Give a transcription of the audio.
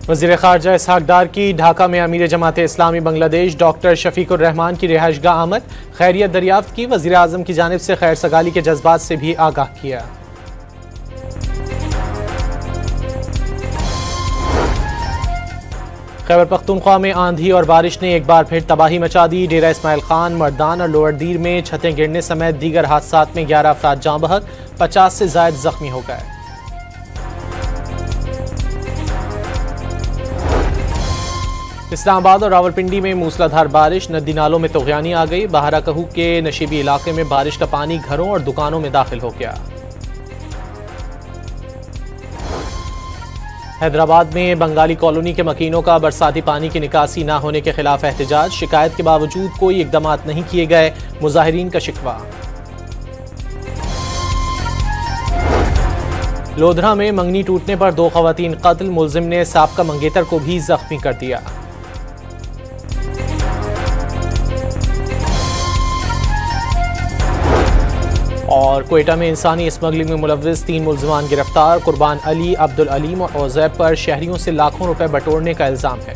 वज़ीर ख़ारजा इसहाक़ डार की ढाका में अमीर जमात इस्लामी बांग्लादेश डॉक्टर शफीकुर रहमान की रिहाइशगाह आमद, खैरियत दरियाफ्त की, वज़ीर आज़म की जानिब से खैर सगाली के जज्बात से भी आगाह किया। खैबर पख्तूनख्वा में आंधी और बारिश ने एक बार फिर तबाही मचा दी। डेरा इस्माइल खान, मर्दान और लोअर दीर में छतें गिरने समेत दीगर हादसात में 11 अफराद जाँ बहक, 50 से ज़ायद जख्मी हो गए। इस्लामाबाद और रावलपिंडी में मूसलाधार बारिश, नदी नालों में तुग़यानी आ गई। बहारा कहू के नशीबी इलाके में बारिश का पानी घरों और दुकानों में दाखिल हो गया। हैदराबाद में बंगाली कॉलोनी के मकीनों का बरसाती पानी की निकासी न होने के खिलाफ एहतजाज, शिकायत के बावजूद कोई इकदाम नहीं किए गए, मुजाहिरीन का शिकवा। लोधरा में मंगनी टूटने पर 2 खवातीन कत्ल, मुलजिम ने साबका मंगेतर को भी जख्मी कर दिया। और क्वेटा में इंसानी स्मगलिंग में मुलव्विस 3 मुलजमान गिरफ्तार, कुर्बान अली, अब्दुल अलीम और ओज़ैब पर शहरियों से लाखों रुपए बटोरने का इल्जाम है।